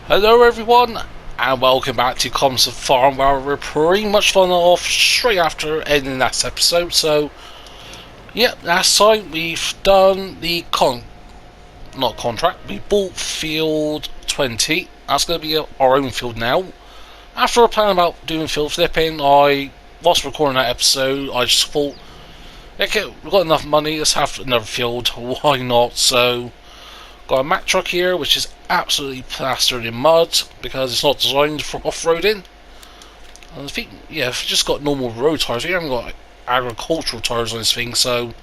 Hello everyone, and welcome back to Calmsden Farm, where we're pretty much falling off straight after ending last episode. So, yeah, last time we've done the we bought field 20. That's going to be our own field now. After a plan about doing field flipping, whilst recording that episode, I just thought, okay, we've got enough money, let's have another field, why not? So, got a Mack truck here, which is absolutely plastered in mud because it's not designed for off-roading. And I think, yeah, if you just got normal road tyres, we haven't got agricultural tyres on this thing, so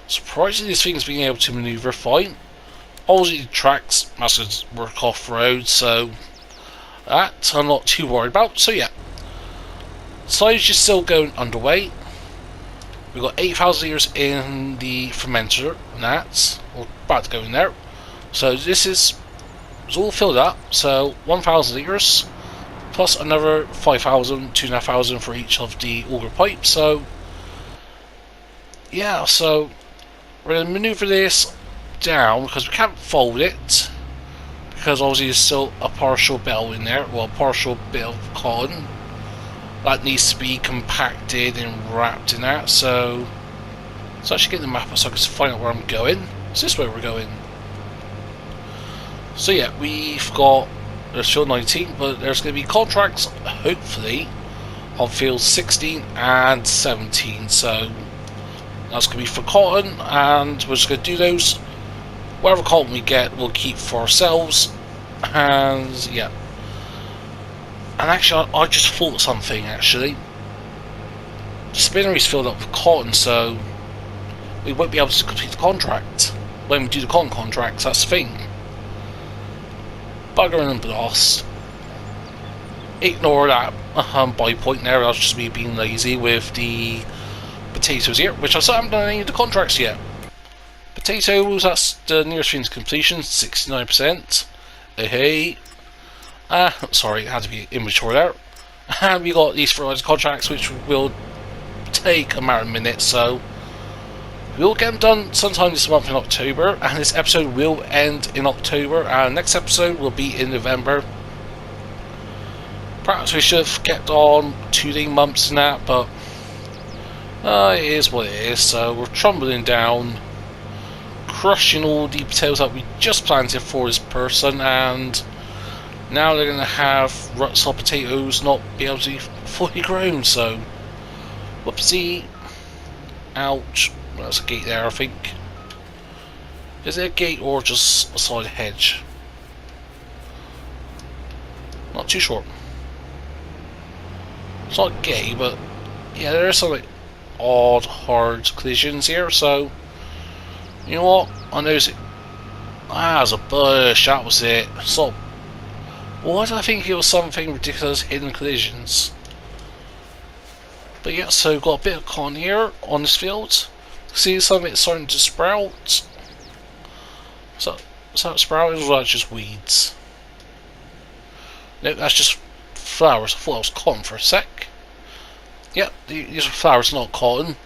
surprisingly this thing's being able to manoeuvre fine. Obviously the tracks must work off-road, so that I'm not too worried about. So yeah, silage is still going underway. We've got 8,000 litres in the fermenter, and that's about to go in there. So this is all filled up, so 1,000 litres plus another 5,000, 2,500 for each of the auger pipes. So yeah, so we're going to manoeuvre this down because we can't fold it because obviously there's still a partial bale in there, well, a partial bit of cotton that needs to be compacted and wrapped in that. So let's actually get the map so I can find out where I'm going. Is this where we're going? So yeah, we've got, there's field 19, but there's going to be contracts, hopefully, on field 16 and 17. So that's going to be for cotton, and we're just going to do those. Whatever cotton we get, we'll keep for ourselves. And yeah. And actually, I just thought something, actually. The spinnery's filled up with cotton, so we won't be able to complete the contract when we do the cotton contracts, that's the thing. Bugger and blast. Ignore that by point there, that's just me being lazy with the potatoes here, which I still haven't done any of the contracts yet. Potatoes, that's the nearest thing to completion, 69%. Hey. Sorry, it had to be immature there. And we got these fertilizer contracts, which will take a matter of minutes, so we'll get them done sometime this month in October, and this episode will end in October, and next episode will be in November. Perhaps we should have kept on 2-day months and that, but it is what it is. So we're trundling down, crushing all the potatoes that we just planted for this person, and now they're going to have ruts of potatoes not be able to be fully grown, so whoopsie. Ouch. That's a gate there, I think. Is it a gate or just a side hedge? Not too sure. It's not gay, but yeah, there are some like odd, hard collisions here, so you know what? I noticed it. Ah, there's a bush, that was it. So, why did I think it was something ridiculous, hidden collisions? But yeah, so we've got a bit of cotton here on this field. See some of it starting to sprout. So that sprouting, or that's just weeds? No, that's just flowers. I thought it was cotton for a sec. Yep, these are flowers, not cotton.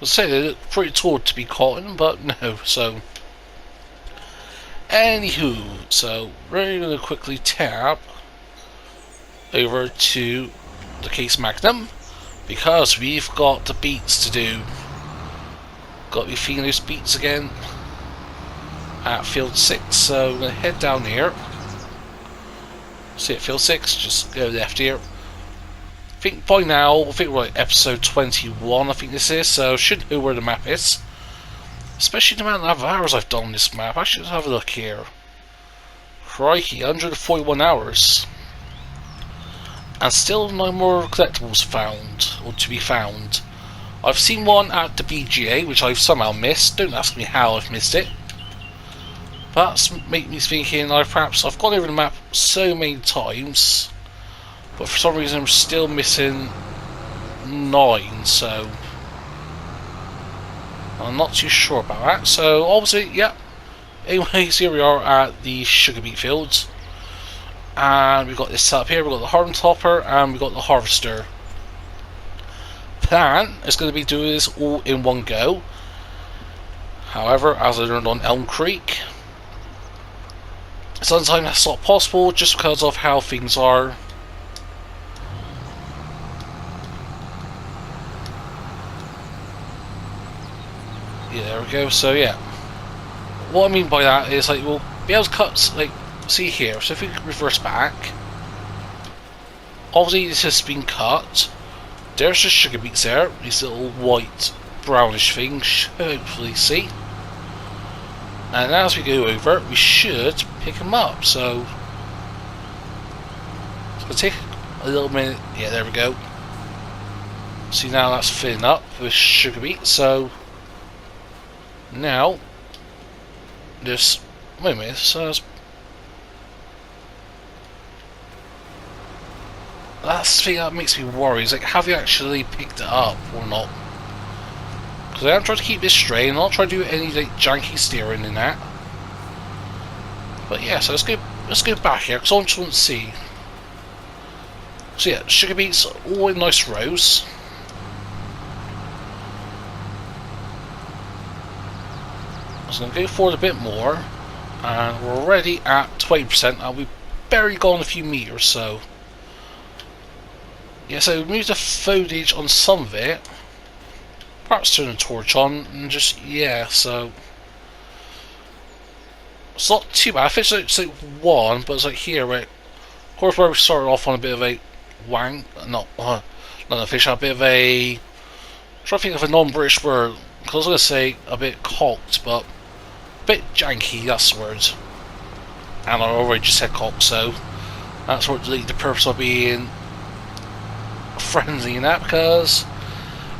I'd say they look pretty tall to be cotton, but no. So, anywho, so we're going to quickly tab over to the case magnum because we've got the beets to do. Got to be feeding those beets again at field 6, so I'm going to head down here. See at field 6, just go left here. I think by now, I think we're at episode 21, I think this is, so should know where the map is. Especially the amount of hours I've done on this map. I should have a look here. Crikey, 141 hours. And still no more collectibles found, or to be found. I've seen one at the BGA, which I've somehow missed. Don't ask me how I've missed it. But that's made me thinking I've gone over the map so many times, but for some reason I'm still missing 9, so I'm not too sure about that. So obviously, yeah. Anyways, here we are at the sugar beet fields. And we've got this setup here, we've got the harvest topper and we've got the harvester. Plan is going to be doing this all in one go. However, as I learned on Elm Creek, Sometimes that's not possible just because of how things are. Yeah, there we go. So yeah, what I mean by that is like we'll be able to cut, like, see here. So if we reverse back, obviously this has been cut. There's the sugar beets there, these little white brownish things, hopefully see. And as we go over, we should pick them up. So it's going to take a little minute. Yeah, there we go. See, now that's filling up with sugar beets. So now this, wait a minute, so that's the thing that makes me worry, is like, have you actually picked it up or not? Because I am trying to keep this straight, and not trying to do any like janky steering in that. But yeah, so let's go back here, because I just want to see. So yeah, sugar beets all in nice rows. I was going to go forward a bit more, and we're already at 20%, and we've barely gone a few meters, so yeah, so move the foliage on some of it, perhaps turn the torch on, and just, yeah, so it's not too bad. I think it's like one, but it's like here, right, of course, where we started off on a bit of a not official, a bit of a, I'm trying to think of a non-British word, because I was going to say a bit cocked, but a bit janky, that's the word. And I already just said cocked, so that's what the purpose of being friendly in that, because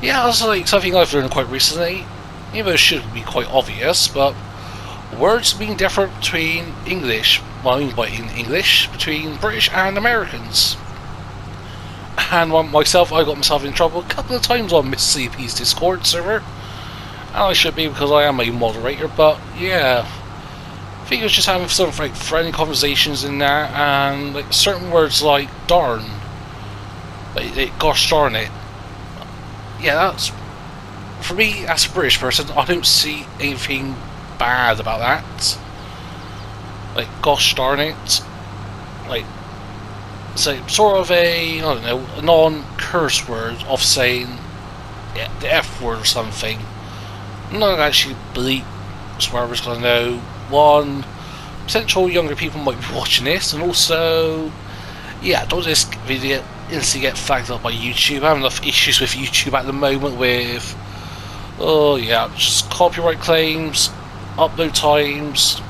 yeah, that's like something I've learned quite recently, even though it should be quite obvious, but words being different between English, well, I mean by in English, between British and Americans. And myself, I got myself in trouble a couple of times on Miss CP's Discord server, and I should be, because I am a moderator, but yeah, I think I was just having some like friendly conversations in that, and like certain words like darn, like gosh darn it, yeah, that's, for me as a British person, I don't see anything bad about that. Like gosh darn it, like, so sort of a, I don't know, a non-curse word of saying, yeah, the F word or something. Not actually bleep swear words, because I know one, potential younger people might be watching this, and also, yeah, don't this video instantly get flagged up by YouTube. I have enough issues with YouTube at the moment with, oh yeah, just copyright claims, upload times.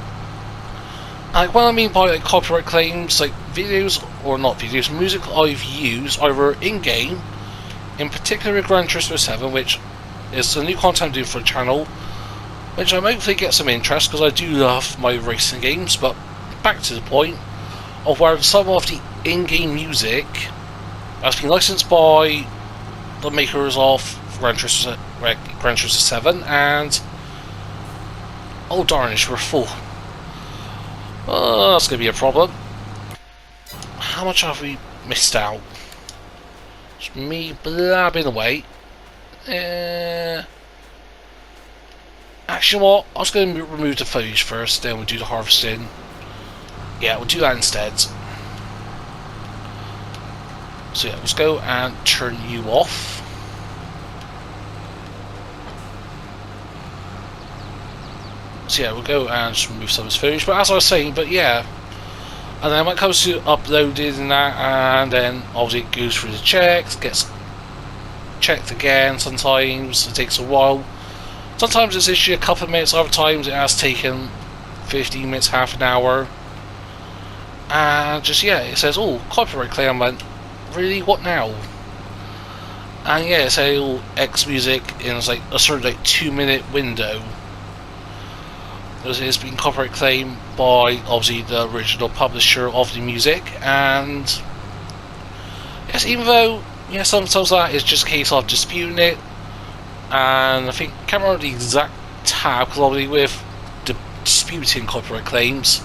Like, what I mean by like copyright claims, like videos, or not videos, music I've used either in-game, in particular with Gran Turismo 7, which is the new content I'm doing for the channel, which I hopefully get some interest, because I do love my racing games. But back to the point of where some of the in-game music has been licensed by the makers of Gran Turismo 7, and oh darnish, we're full. Oh, that's going to be a problem. How much have we missed out? It's me blabbing away. Actually, what? I was going to remove the foliage first, then we'll do the harvesting. Yeah, we'll do that instead. So yeah, let's go and turn you off. So yeah, we'll go and just remove some of this footage. But as I was saying, but yeah, and then when it comes to uploading and that, and then obviously it goes through the checks, gets checked again. Sometimes it takes a while. Sometimes it's issued a couple of minutes. Other times it has taken 15 minutes, half an hour. And just, yeah, it says, oh, copyright claim. I went, really, what now? And yeah, it's a little X music in like a sort of like 2-minute window. It's been copyright claimed by obviously the original publisher of the music, and yes, even though yeah, sometimes that is just a case of disputing it, and I think I can't remember the exact tab, because obviously with disputing copyright claims,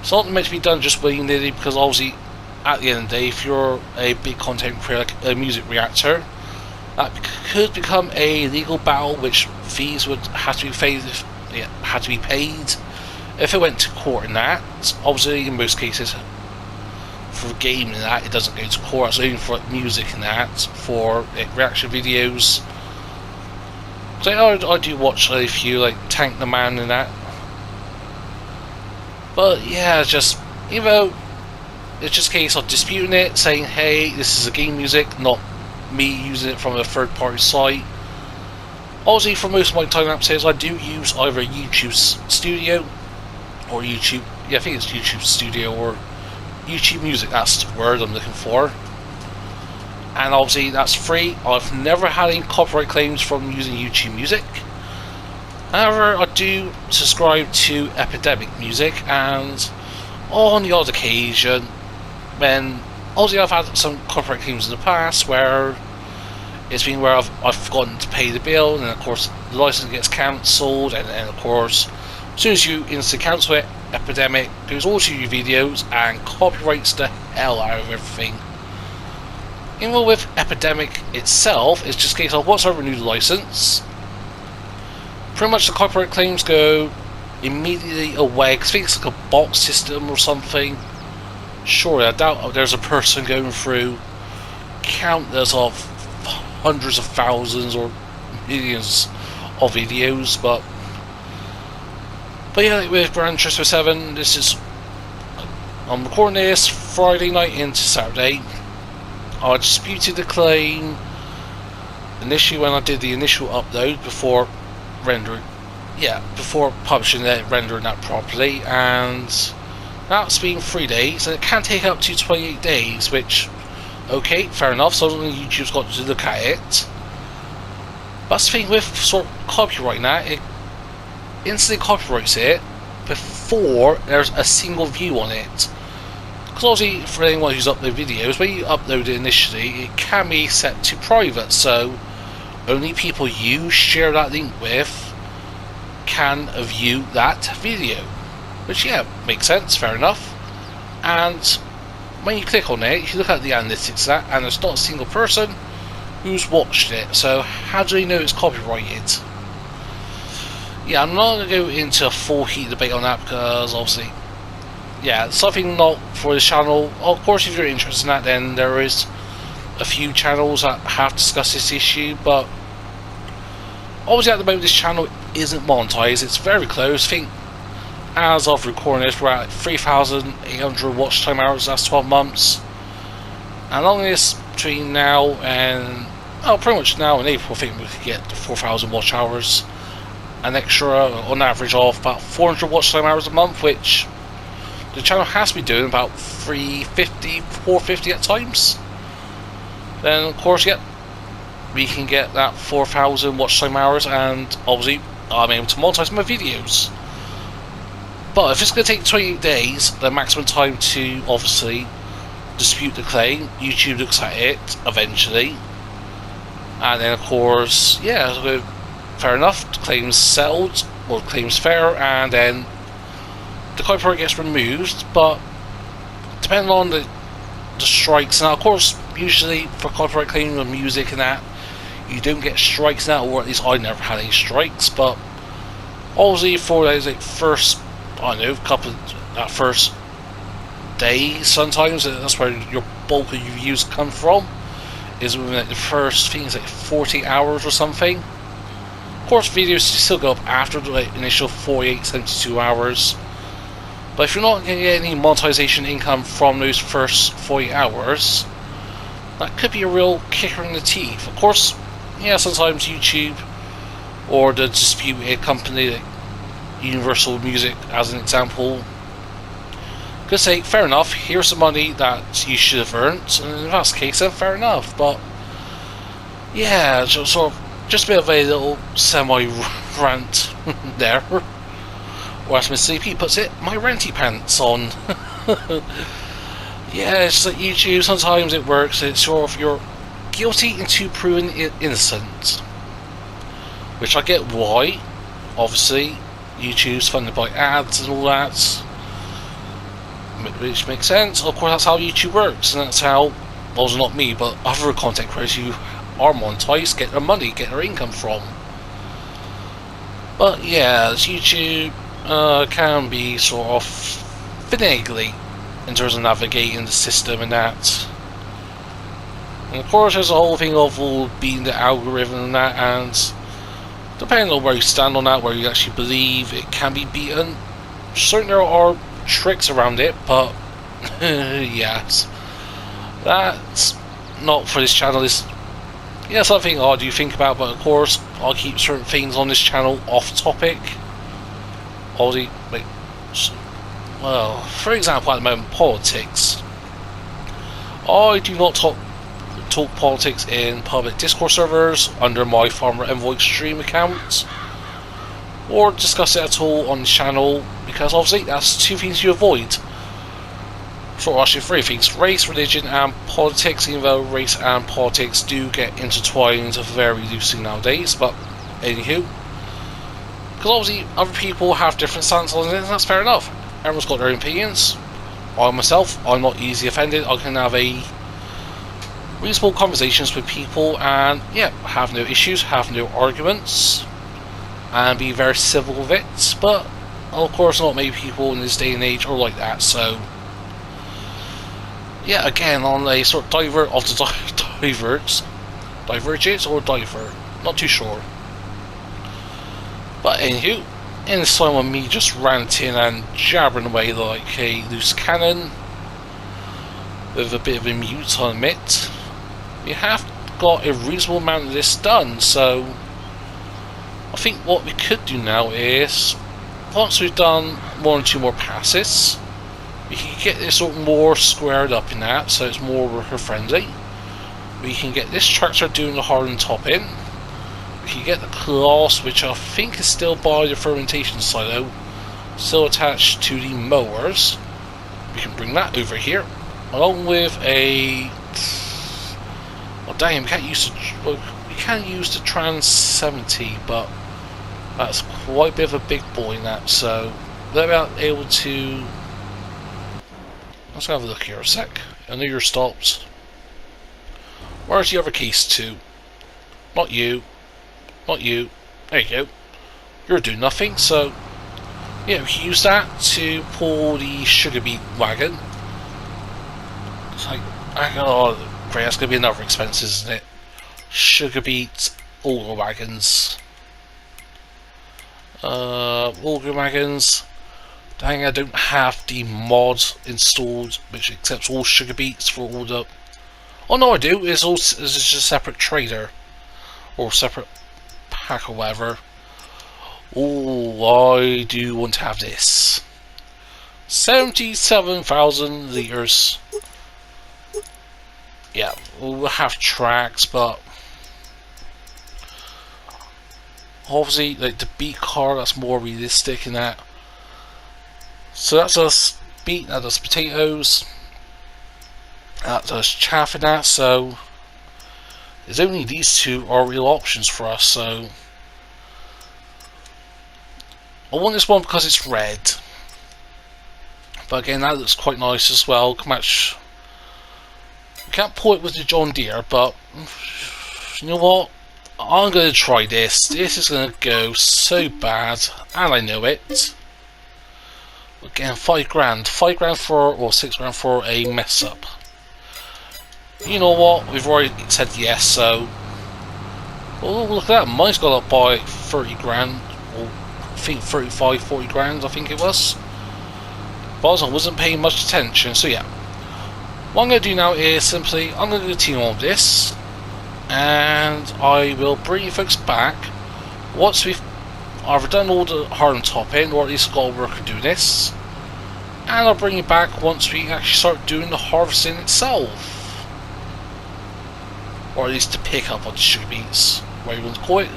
it's not meant to be done just willy-nilly, because obviously at the end of the day, if you're a big content creator like a music reactor, that could become a legal battle, which fees would have to be paid. Yeah, had to be paid if it went to court in that, obviously in most cases for gaming and that, it doesn't go to court. It's only for music and that, for reaction videos. So I do watch a few, like Tank the Man and that. But yeah, just, you know, it's just a case of disputing it, saying, hey, this is a game music, not me using it from a third party site. Obviously, for most of my time lapses, I do use either YouTube Studio or YouTube, yeah, I think it's YouTube Studio or YouTube Music, that's the word I'm looking for. And obviously, that's free. I've never had any copyright claims from using YouTube Music. However, I do subscribe to Epidemic Music, and on the odd occasion, when obviously I've had some copyright claims in the past where it's been where I've forgotten to pay the bill, and of course the license gets cancelled, and of course as soon as you instantly cancel it, Epidemic goes all to your videos and copyrights the hell out of everything. Even with Epidemic itself, it's just a case of once I renew the license, pretty much the copyright claims go immediately away, because I think it's like a box system or something. Sure, I doubt there's a person going through countless of hundreds of thousands or millions of videos, but yeah, with Grand 7, this is, I'm recording this Friday night into Saturday. I disputed the claim initially when I did the initial upload before rendering, before publishing it, rendering that properly, and that's been 3 days, and it can take up to 28 days, which, okay, fair enough, so YouTube's got to look at it. But that's the thing with sort of copyright now, it instantly copyrights it before there's a single view on it. Because obviously, for anyone who's uploaded videos, when you upload it initially, it can be set to private, so only people you share that link with can view that video. Which, yeah, makes sense, fair enough. And when you click on it, you look at the analytics of that, and there's not a single person who's watched it, so how do they know it's copyrighted? Yeah, I'm not going to go into a full heat debate on that, because obviously, yeah, it's something not for the channel. Of course, if you're interested in that, then there is a few channels that have discussed this issue, but obviously at the moment this channel isn't monetized. It's very close. I think as of recording this, we're at 3,800 watch time hours the last 12 months, and on this between now and pretty much now in April, I think we could get 4,000 watch hours, an extra on average of about 400 watch time hours a month, which the channel has been doing about 350, 450 at times. Then of course, we can get that 4,000 watch time hours, and obviously I'm able to monetize my videos. But if it's going to take 28 days, the maximum time to obviously dispute the claim, YouTube looks at it eventually, and then of course, yeah, so fair enough, the claim's settled, or the claim's fair, and then the copyright gets removed. But depending on the strikes, now of course usually for copyright claims on music and that, you don't get strikes now, or at least I never had any strikes. But obviously for those like first, I don't know, that first day, sometimes that's where your bulk of your views come from, is within like the first thing is like 40 hours or something. Of course videos still go up after the initial 48, 72 hours, but if you're not going to get any monetization income from those first 40 hours, that could be a real kicker in the teeth. Of course, yeah, sometimes YouTube or the disputed company like Universal Music as an example could say, fair enough, here's some money that you should have earned, and if that's the case, then fair enough. But yeah, just a bit of a little semi-rant there, or as Miss CP puts it, my ranty pants on. Yeah, it's like YouTube, sometimes it works, it's sort of you're guilty until proven innocent, which I get why. Obviously YouTube's funded by ads and all that, which makes sense. Of course, that's how YouTube works, and that's how, well, it's not me, but other content creators who are monetized get their money, get their income from. But yeah, it's YouTube, can be sort of finagly in terms of navigating the system and that. And of course there's a whole thing of beating the algorithm and that, and depending on where you stand on that, where you actually believe it can be beaten, certainly there are tricks around it, but yes, that's not for this channel. It's something I do think about, but of course I'll keep certain things on this channel off topic. Obviously, well, for example, at the moment, politics. I do not talk politics in public Discord servers under my former EnvoyXtreme account, or discuss it at all on the channel, because obviously that's two things you avoid. So actually three things: race, religion and politics, even though race and politics do get intertwined very loosely nowadays. But anywho, because obviously other people have different stances on it, and that's fair enough. Everyone's got their own opinions. I myself, I'm not easily offended. I can have a reasonable conversations with people and have no issues, have no arguments, and be very civil with it. But of course not many people in this day and age are like that, so again, on a sort of divergence or diver, not too sure. But anywho, in this time of me just ranting and jabbering away like a loose cannon with a bit of a mute, I admit, we have got a reasonable amount of this done. So I think what we could do now is, once we've done one or two more passes, we can get this sort of more squared up in that, so it's more worker friendly. We can get this tractor doing the hard and top in. We can get the class, which I think is still by the fermentation silo, still attached to the mowers. We can bring that over here, along with a... well, damn, we can't use the Trans 70, but that's quite a bit of a big boy in that, so they're about able to... Let's have a look here a sec. I know you're stopped. Where's the other case to? Not you. Not you. There you go. You're doing nothing, so we can use that to pull the sugar beet wagon. It's like, oh great, that's going to be another expense, isn't it? Sugar beet auger wagons. Auger wagons. Dang, I don't have the mod installed which accepts all sugar beets for all the... Oh no, I do. It's just a separate trader or separate pack or whatever. Oh, I do want to have this. 77,000 litres. Yeah, we'll have tracks, but obviously, like the beet car, that's more realistic in that. So that's us beet, that does potatoes, that does chaff in that, so there's only these two are real options for us. So I want this one because it's red, but again that looks quite nice as well. Can match. We can't pull it with the John Deere, but you know what, I'm going to try this. This is going to go so bad, and I know it. Again, £5 grand for, or £6 grand for a mess up. You know what? We've already said yes, so. Oh, look at that! Mine's got up by 30 grand, or I think 35, 40 grand. I think it was. But I wasn't paying much attention, so yeah. What I'm going to do now is simply I'm going to continue on with this, and I will bring you folks back once we've either done all the hard and top in, or at least got a worker do this, and I'll bring you back once we actually start doing the harvesting itself, or at least the pickup of the sugar beets, whatever you want to call it.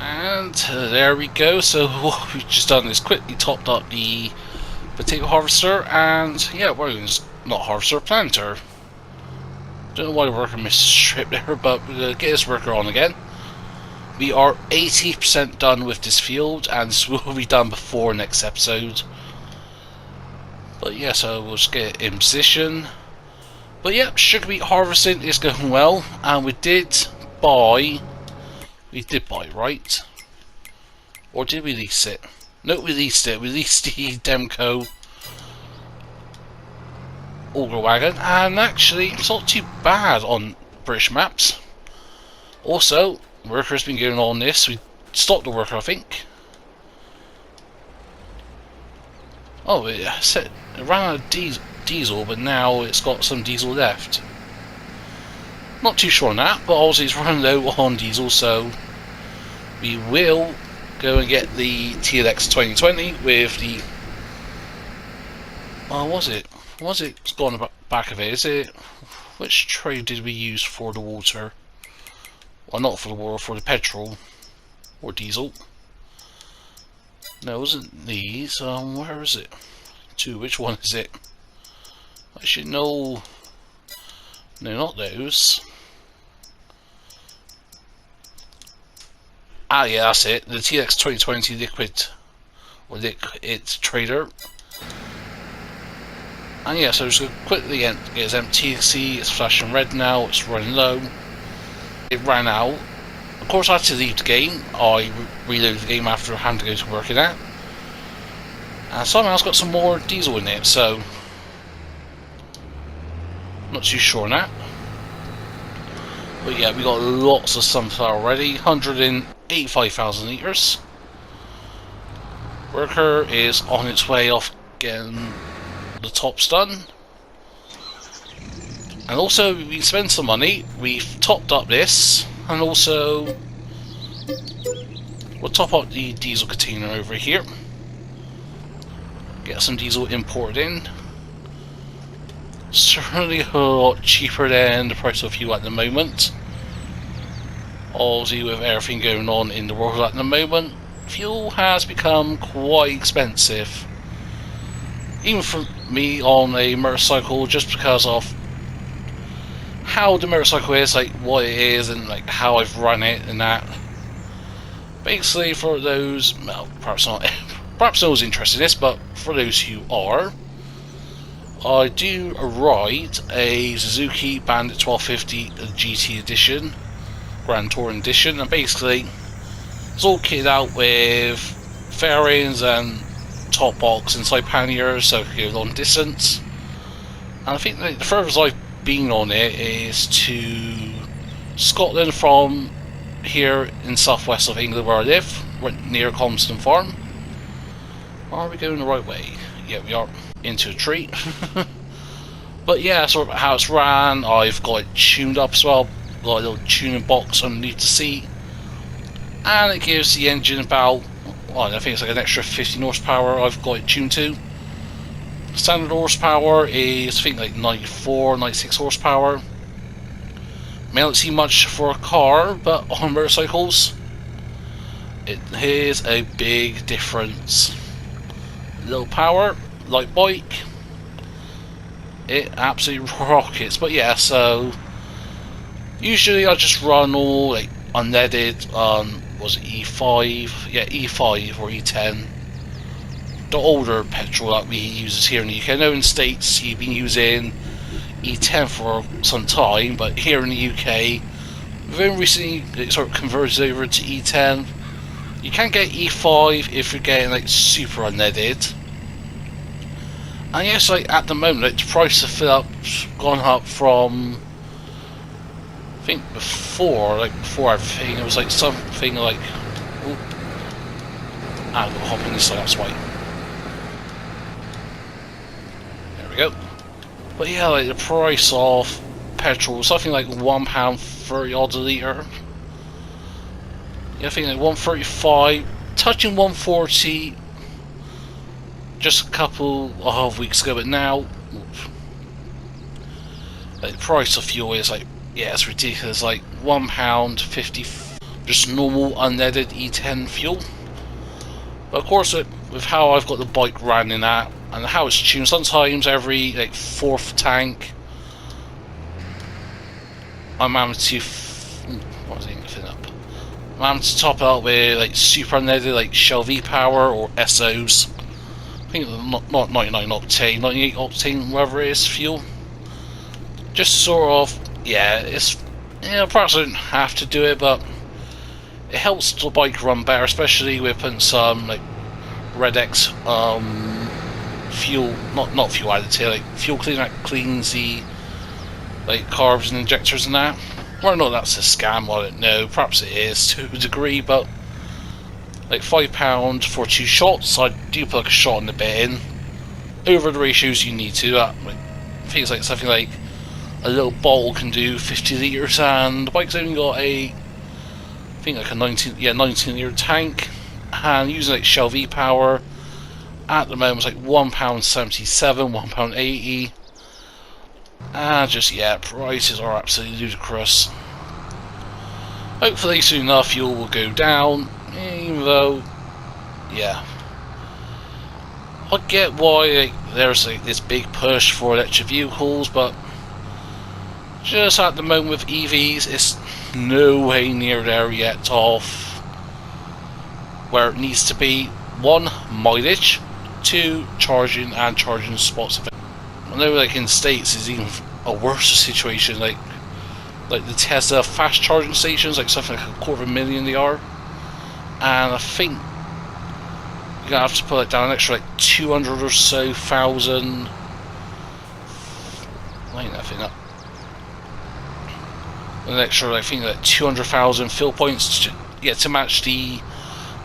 And there we go. So what we've just done is quickly topped up the potato harvester, and not harvester, planter. Don't know why the worker missed a strip there, but we're going to get this worker on again. We are 80% done with this field, and this will be done before next episode. But yeah, so we'll just get it in position. But yeah, sugar beet harvesting is going well, and we did buy, right? Or did we release it? No, we released it. We released the Demco Auger Wagon, and actually it's not too bad on British maps. Also, worker's been going on this. We stopped the worker, I think. Oh, it ran out of diesel, but now it's got some diesel left. Not too sure on that, but obviously it's running low on diesel, so we will go and get the TLX 2020 with the... Oh, was it? It's gone back of it, is it? Which trade did we use for the water? Well, not for the water, for the petrol. Or diesel. No, it wasn't these. Where is it? Which one is it? Actually, no. No, not those. Ah, yeah, that's it. The TX 2020 liquid trader. And yeah, so just going to quickly get its MTC. It's flashing red now. It's running low. It ran out. Of course, I had to leave the game. I reloaded the game after having to go to work in that. And somehow it's got some more diesel in it, so not too sure on that. But yeah, we got lots of sunflower already. 185,000 litres. Worker is on its way off getting the tops done. And also, we spent some money. We've topped up this, and also we'll top up the diesel container over here. Get some diesel imported in. Certainly a lot cheaper than the price of fuel at the moment. Obviously, with everything going on in the world at the moment, fuel has become quite expensive. Even for me on a motorcycle, just because of how the motorcycle is, like what it is, and like how I've run it and that. Basically, for those, well, perhaps not those interested in this, but for those who are, I do ride a Suzuki Bandit 1250 GT Edition, Grand Touring Edition, and basically it's all kitted out with fairings and top box and side panniers, so it can go long distance. And I think the furthest I've been on it is to Scotland from here in southwest of England where I live, right near Calmsden Farm. Are we going the right way? Yeah, we are. Into a tree. But yeah, sort of how it's ran. I've got it tuned up as well. Got a little tuning box underneath the seat, and it gives the engine about, well, I think it's like an extra 15 horsepower. I've got it tuned to. Standard horsepower is I think like 94, 96 horsepower. May not seem much for a car, but on motorcycles it is a big difference. Little power, light bike, it absolutely rockets. But yeah, so usually I just run all like unleaded, was it E5? Yeah, E5 or E10, the older petrol that we use here in the UK. I know in the States you've been using E10 for some time, but here in the UK very recently it sort of converted over to E10. You can get E5 if you're getting like super unleaded. And yes, like at the moment, like, the price of fill up's gone up from, I think before everything, it was like something like, oh, I've got to hop in this side, that's why. There we go. But yeah, like the price of petrol, something like £1.30 odd a litre. Yeah, I think like 135, touching 140 just a couple of weeks ago, but now like, the price of fuel is like, yeah, it's ridiculous, like £1.50 just normal unleaded E10 fuel. But of course, with how I've got the bike running at and how it's tuned, sometimes every like fourth tank I'm having to what was it filling up? I'm having to top it out with like super unleaded, like Shell V Power or SOs. I think not 99 octane, 98 octane, whatever it is, fuel. Just sort of, yeah, it's, yeah, perhaps I don't have to do it, but it helps the bike run better, especially with putting some like Red X fuel, not fuel additive, like fuel cleaner that cleans the like carbs and injectors and that. Well, no, that's a scam. I don't know. Perhaps it is to a degree, but like £5 for 2 shots. I do put like a shot in the bin over the ratios you need to. Like, things like something like a little bottle can do 50 litres, and the bike's only got I think like a 19 litre tank, and using like Shell V power at the moment it's like £1.77, £1.80, and just prices are absolutely ludicrous. Hopefully soon enough fuel will go down, even though I get why there's like this big push for electric vehicles, but just at the moment with EVs, it's no way near there yet of where it needs to be. 1, mileage, 2, charging spots. I know like in the States is even a worse situation, like the Tesla fast charging stations, like something like $250,000 they are, and I think you're gonna have to put it down an extra like 200 or so thousand. Line that thing up. An extra, I think, like 200,000 fill points to match the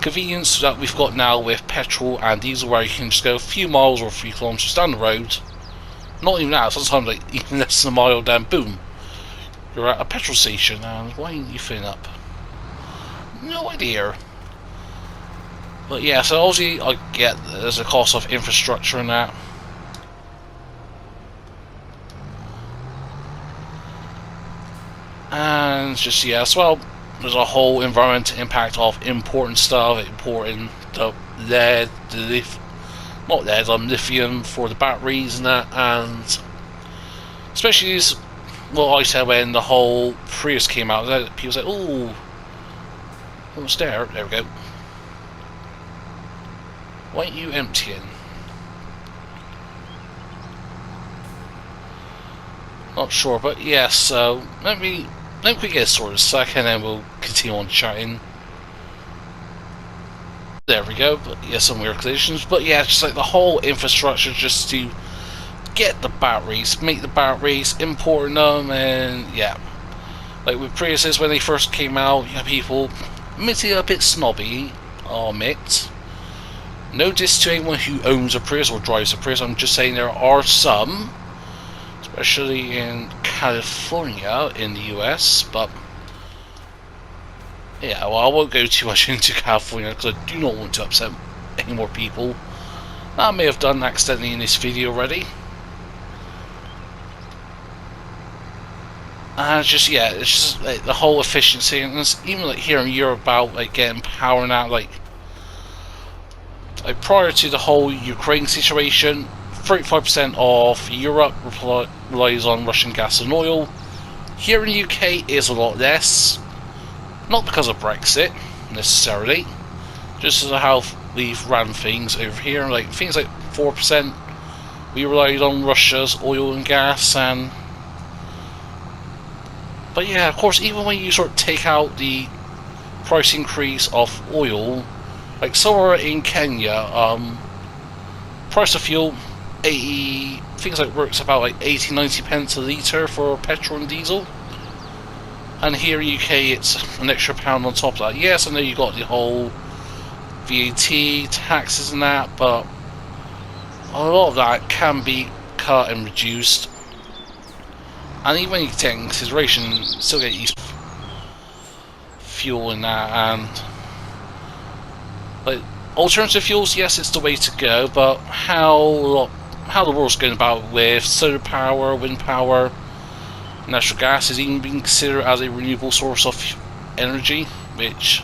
convenience that we've got now with petrol and diesel, where you can just go a few miles or a few kilometers down the road. Not even that. Sometimes like even less than a mile down, boom, you're at a petrol station. And why ain't you filling up? No idea. But yeah, so obviously I get there's a cost of infrastructure and that. And just as well, there's a whole environmental impact of importing stuff, importing the lead, lithium for the batteries and that, and especially this, what I said when the whole Prius came out, people said, "Oh, almost there." There we go. Why aren't you emptying? Not sure, but yes. So let me get sorted a second, and we'll continue on chatting. There we go. But yeah, some weird collisions. But yeah, just like the whole infrastructure, just to get the batteries, make the batteries, importing them, and yeah, like with Priuses when they first came out, you have people admittedly a bit snobby. I'll admit. No diss to anyone who owns a Prius or drives a Prius. I'm just saying there are some, especially in California in the US, but yeah, well, I won't go too much into California because I do not want to upset any more people. I may have done accidentally in this video already. And it's just like the whole efficiency, and it's even like here in Europe about like getting power now, like prior to the whole Ukraine situation, 35% of Europe relies on Russian gas and oil. Here in the UK is a lot less, not because of Brexit necessarily, just as how we've ran things over here. Like things like 4%, we relied on Russia's oil and gas, but yeah, of course, even when you sort of take out the price increase of oil, like somewhere in Kenya, price of fuel, 80, things like works about like 80-90 pence a litre for petrol and diesel, and here in UK it's an extra £1 on top of that. Yes, I know you got the whole VAT, taxes and that, but a lot of that can be cut and reduced, and even when you take into consideration, still get used to fuel and that, and like alternative fuels, yes, it's the way to go, but how the world's going about with solar power, wind power, natural gas is even being considered as a renewable source of energy, which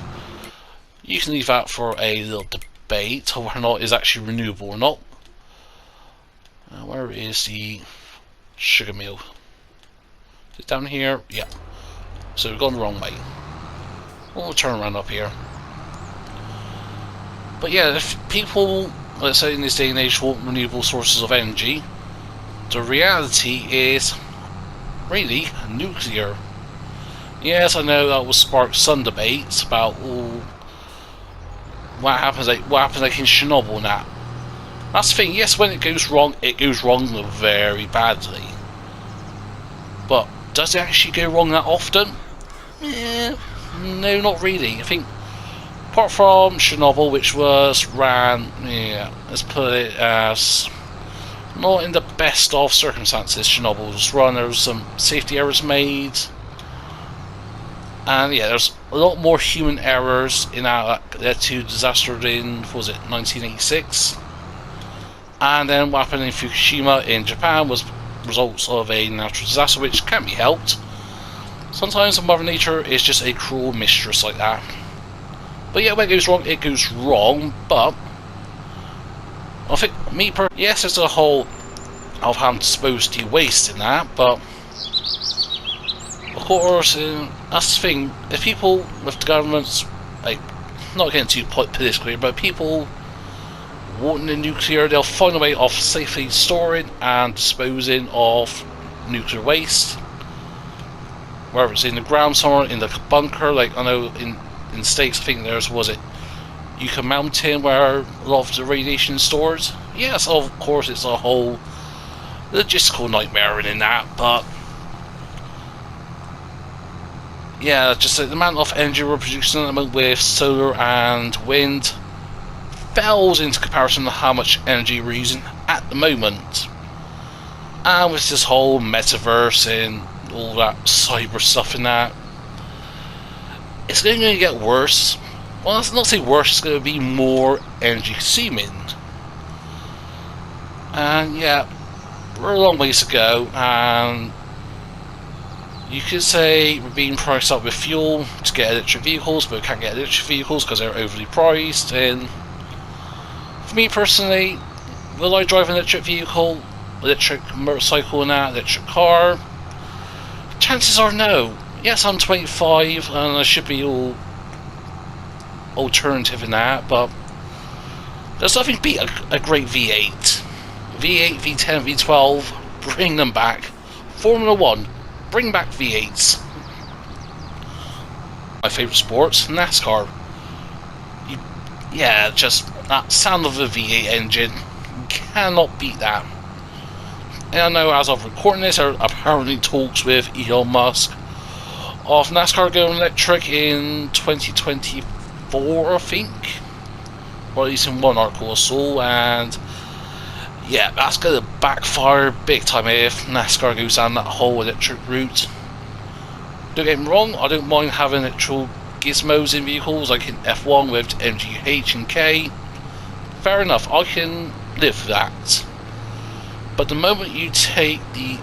you can leave that for a little debate of whether or not it is actually renewable or not. Where is the sugar mill? Is it down here? Yeah. So we've gone the wrong way. We'll turn around up here. But yeah, if people, let's say in this day and age, want renewable sources of energy, the reality is really nuclear. Yes, I know that will spark some debates about what happens like in Chernobyl and that. That's the thing. Yes, when it goes wrong very badly. But does it actually go wrong that often? Yeah, no, not really. I think apart from Chernobyl, which was ran, let's put it as not in the best of circumstances. Chernobyl was run. There was some safety errors made. And yeah, there's a lot more human errors in that led to disaster in, what was it, 1986. And then what happened in Fukushima in Japan was results of a natural disaster which can't be helped. Sometimes Mother Nature is just a cruel mistress like that. But yeah, when it goes wrong, but I think yes, there's a whole of how I'm supposed to waste in that, but of course, that's the thing. If people with the governments, like, not getting too politically, but people wanting the nuclear, they'll find a way of safely storing and disposing of nuclear waste. Whether it's in the ground somewhere, in the bunker, like I know in the States, I think there's, was it Yucca Mountain, where a lot of the radiation is stored. Yes, of course, it's a whole logistical nightmare in that, but yeah, just the amount of energy we're producing at the moment with solar and wind fails into comparison to how much energy we're using at the moment. And with this whole metaverse and all that cyber stuff and that, it's going to get worse. Well, let's not say worse, it's going to be more energy consuming. And yeah, we're a long ways to go, and you could say we're being priced up with fuel to get electric vehicles, but we can't get electric vehicles because they're overly priced. And for me personally, will I drive an electric vehicle, electric motorcycle and that, electric car? Chances are no. Yes, I'm 25 and I should be all alternative in that, but there's nothing beat a great V8. V8, V10, V12, bring them back. Formula 1. Bring back V8s. My favourite sports, NASCAR. Yeah, just that sound of a V8 engine. You cannot beat that. And I know as of recording this, there are apparently talks with Elon Musk of NASCAR going electric in 2024, I think. Or at least in one article I saw, and yeah, that's going to backfire big time if NASCAR goes down that whole electric route. Don't get me wrong, I don't mind having electrical gizmos in vehicles like in F1 with MGH and K. Fair enough, I can live with that. But the moment you take the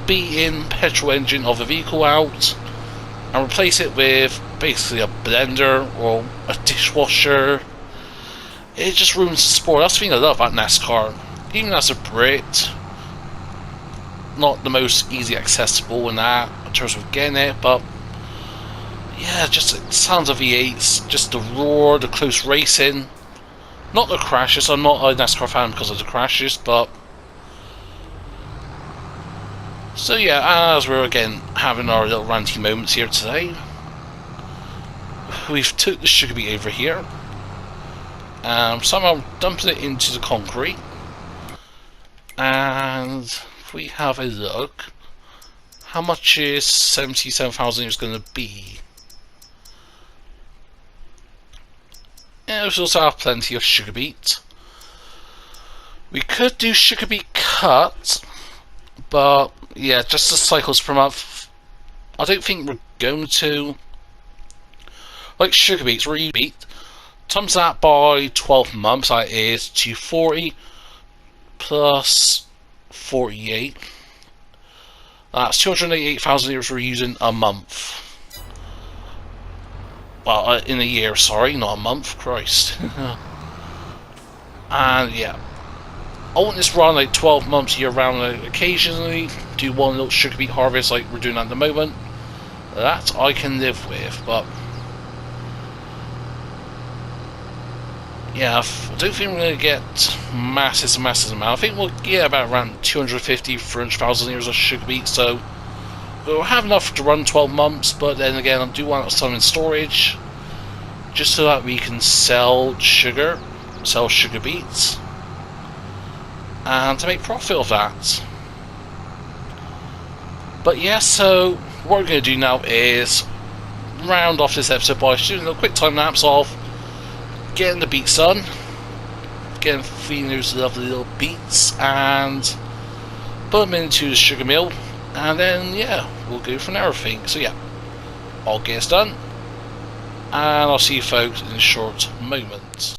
beaten petrol engine of a vehicle out and replace it with basically a blender or a dishwasher, it just ruins the sport. That's the thing I love about NASCAR. Even as a Brit, not the most easy accessible in that in terms of getting it, but yeah, just the sounds of V8s, just the roar, the close racing, not the crashes. I'm not a NASCAR fan because of the crashes, but so yeah, as we're again having our little ranty moments here today, we've took the sugar beet over here, somehow dumping it into the concrete. And if we have a look, how much is 77,000 is going to be? Yeah, we also have plenty of sugar beet. We could do sugar beet cut, but yeah, just the cycles per month, I don't think we're going to. Like sugar beets, we're using beet, times that by 12 months, that is 240. Plus 48. That's 288,000 euros we're using a month. Well, in a year, sorry, not a month. Christ. And yeah, I want this run like 12 months year round. Like, occasionally do one little sugar beet harvest like we're doing at the moment. That I can live with, but yeah, I don't think we're going to get massive amount. I think we'll get about around 250, 300,000 years of sugar beet, so we'll have enough to run 12 months, but then again, I do want some in storage, just so that we can sell sugar beets, and to make profit of that. But yeah, so what we're going to do now is round off this episode by shooting a quick time lapse of getting the beets done, getting feeding those lovely little beets, and put them into the sugar mill, and then yeah, we'll go from everything. So yeah, I'll get this done, and I'll see you folks in a short moment.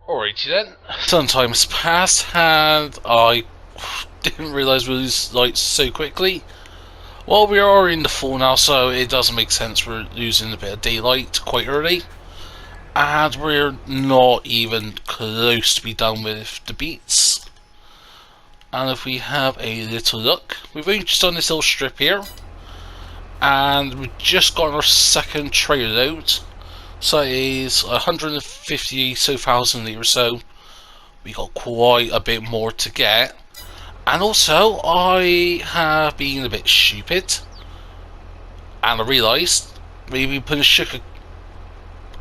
Alrighty then, some time's passed and I didn't realise we lose lights so quickly. Well, we are in the fall now, so it doesn't make sense we're losing a bit of daylight quite early. And we're not even close to be done with the beets. And if we have a little look, we've only just done this little strip here. And we've just got our second trailer load. So it is 150 thousand litres, so we got quite a bit more to get. And also, I have been a bit stupid, and I realised maybe putting sugar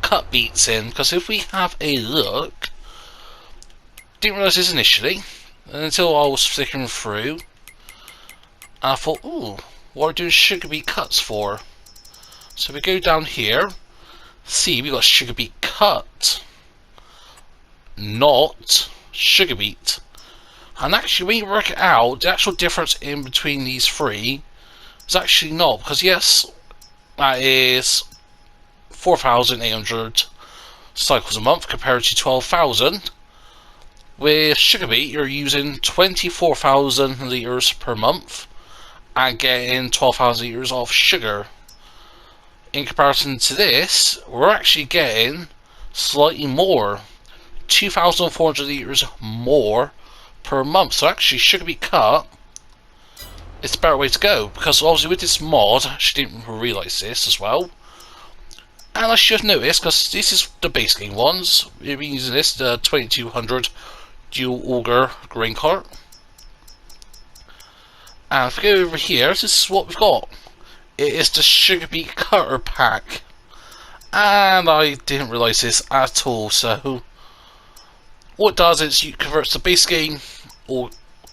cut beets in, because if we have a look, didn't realise this initially until I was flicking through, and I thought, ooh, what are we doing sugar beet cuts for? So we go down here. See, we got sugar beet cut, not sugar beet. And actually, when you work it out, the actual difference in between these three is actually not, because yes, that is 4,800 cycles a month compared to 12,000. With sugar beet, you're using 24,000 litres per month and getting 12,000 litres of sugar. In comparison to this, we're actually getting slightly more, 2,400 litres more per month. So actually, sugar beet cut, it's a better way to go, because obviously with this mod, I actually didn't realise this as well. And I should have noticed, because this is the base game ones. We've been using this, the 2200 dual auger grain cart. And if we go over here, this is what we've got. It is the sugar beet cutter pack, and I didn't realise this at all. So what it does is it converts the base game or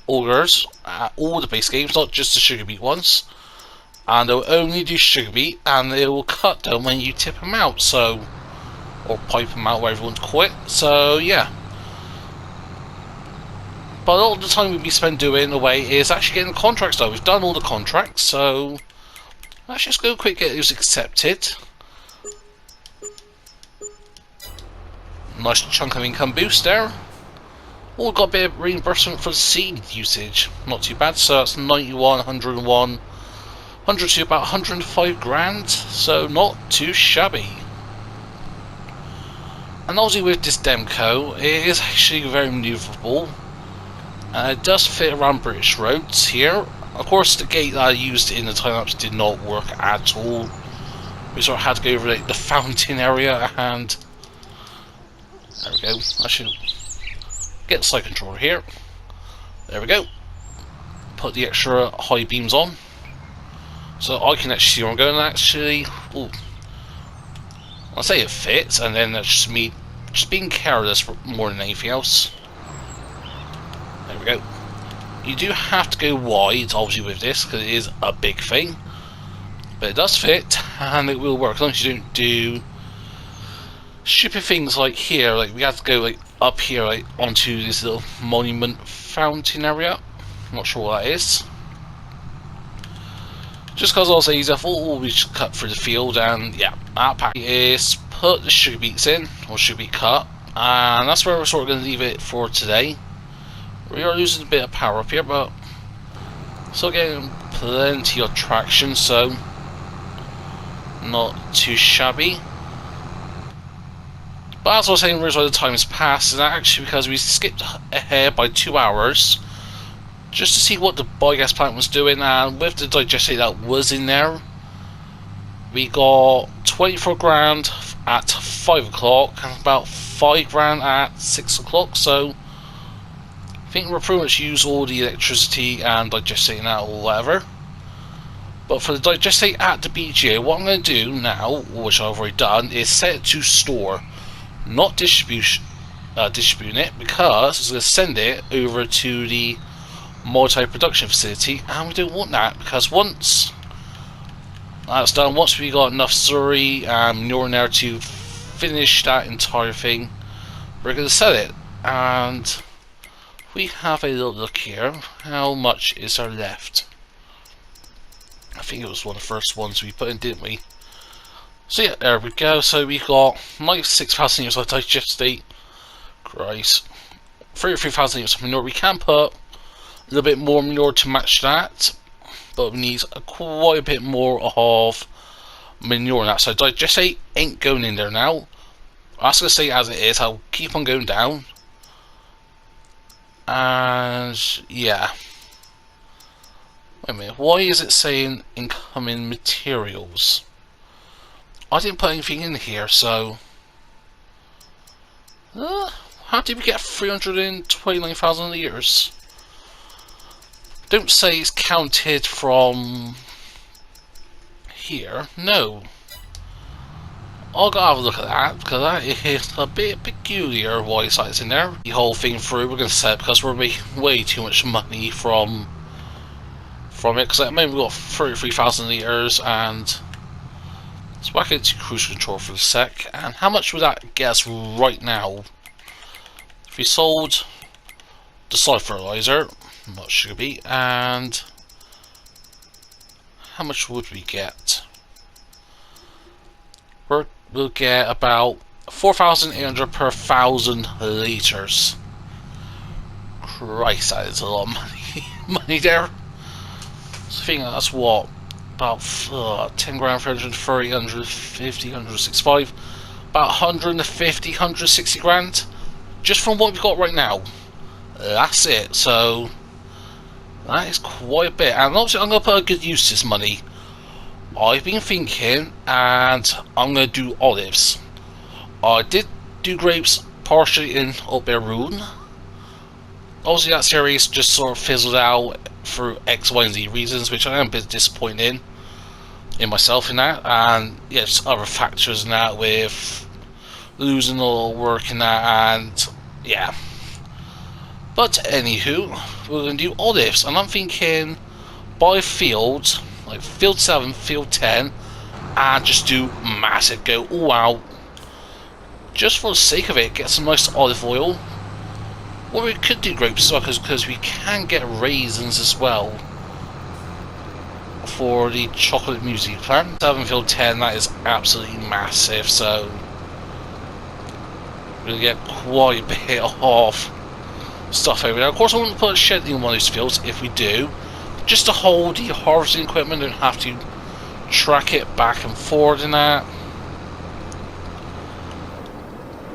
orders at all the base games, not just the sugar beet ones, and they'll only do sugar beet, and they will cut them when you tip them out, so, or pipe them out, whatever you want to call it. So yeah, but all the time we spend doing away is actually getting the contracts done. We've done all the contracts, so let's just go quick get those accepted. Nice chunk of income boost there. Oh, got a bit of reimbursement for the seed usage. Not too bad. So that's 91, 101, 100 to about 105 grand. So not too shabby. And obviously with this Demco, it is actually very manoeuvrable. It does fit around British roads here. Of course, the gate that I used in the time-lapse did not work at all. We sort of had to go over the fountain area, and there we go. I should get the side controller here. There we go. Put the extra high beams on, so I can actually see where I'm going. Actually, ooh, I'll say it fits, and then that's just me just being careless more than anything else. There we go. You do have to go wide, obviously, with this, because it is a big thing. But it does fit, and it will work, as long as you don't do stupid things like here. Like, we have to go like up here, like onto this little monument fountain area. I'm not sure what that is. Just because I was easy, I thought, oh, we should cut through the field, and yeah, that pack is put the sugar beets in, or sugar beet cut, and that's where we're sort of going to leave it for today. We are losing a bit of power up here, but still getting plenty of traction, so not too shabby. But as I was saying, the reason why the time has passed is actually because we skipped ahead by 2 hours just to see what the biogas plant was doing, and with the digestate that was in there, we got 24 grand at 5 o'clock and about 5 grand at 6 o'clock, so I think we're pretty much used all the electricity and digestate that or whatever. But for the digestate at the BGA, what I'm going to do now, which I've already done, is set it to store, not distributing it, because it's going to send it over to the multi-production facility, and we don't want that, because once that's done, once we got enough slurry and manure in there to finish that entire thing, we're going to sell it. And we have a little look here. How much is there left? I think it was one of the first ones we put in, didn't we? So yeah, there we go. So we got 96,000 units of digestate. Christ. 33,000 units of manure. We can put a little bit more manure to match that, but we need quite a bit more of manure in that. So digestate ain't going in there now. That's going to stay as it is. I'll keep on going down. And yeah, wait a minute, why is it saying incoming materials? I didn't put anything in here, so how did we get 329,000 litres? Don't say it's counted from here. No, I'll go have a look at that, because that is a bit peculiar why it's in there. The whole thing through, we're going to set it because we're making way too much money from it, because at the moment we've got 33,000 litres, and let's whack it to cruise control for a sec. And how much would that get us right now? If we sold the soil fertilizer, not sugar beet, and how much would we get? We'll get about 4,800 per 1,000 litres. Christ, that is a lot of money there. So I think that's what, about 10 grand, 330, 150, 165, about 150, 160 grand, just from what we've got right now. That's it. So that is quite a bit, and obviously I'm going to put a good use to this money. I've been thinking, and I'm going to do olives. I did do grapes partially in Oberun. Obviously that series just sort of fizzled out through X, Y and Z reasons, which I am a bit disappointed in myself in that, and yes, other factors in that, with losing all work in that, and yeah. But anywho, we're going to do olives, and I'm thinking by fields, like field 7, field 10, and just do massive, go all out, just for the sake of it, get some nice olive oil. Or we could do grapes as well, because we can get raisins as well for the chocolate music plant. 7 field 10, that is absolutely massive, so we'll get quite a bit of stuff over there. Of course I wouldn't put a shed in one of those fields if we do, just to hold the harvesting equipment, don't have to track it back and forward in that.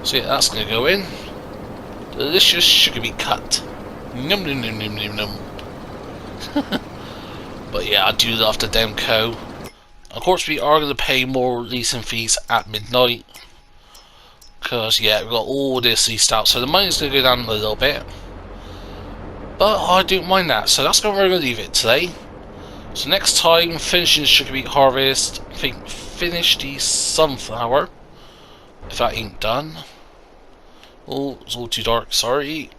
So yeah, that's going to go in. Delicious sugar beet cut. Num num num num num num. But yeah, I do love the Demco. Of course we are going to pay more leasing fees at midnight, because yeah, we've got all this leased out, so the money's going to go down a little bit. But I don't mind that, so that's where we're going to leave it today. So next time, finishing the sugar beet harvest, I think finish the sunflower, if that ain't done. Oh, it's all too dark, sorry.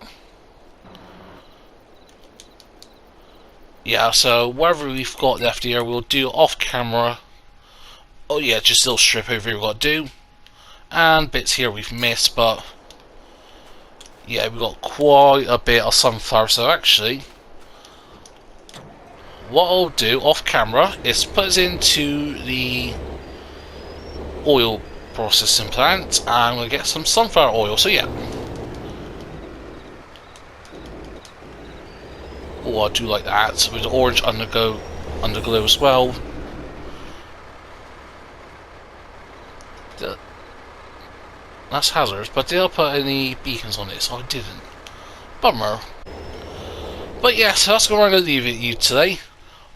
Yeah, so whatever we've got left here, we'll do off camera. Oh yeah, just a little strip over here we've got to do. And bits here we've missed, but yeah, we've got quite a bit of sunflower, so actually what I'll do off camera is put us into the oil processing plant and I'm going to get some sunflower oil, so yeah. Oh, I do like that, with the orange underglow as well. That's hazardous, but did I put any beacons on it? So I didn't. Bummer. But yeah, so that's where I'm going to leave it you today.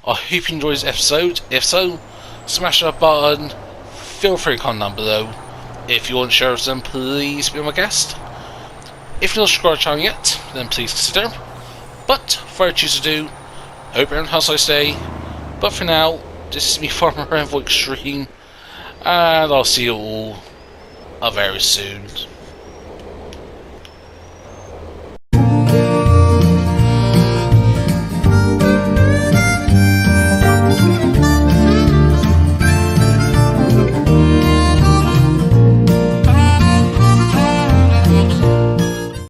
I hope you enjoyed this episode. If so, smash that button. Feel free to comment down below. If you want to share with them, please be my guest. If you're not subscribed to the channel yet, then please consider. But for what I choose to do, hope everyone has a nice day. But for now, this is me, Farmer EnvoyXtreme, and I'll see you all very soon.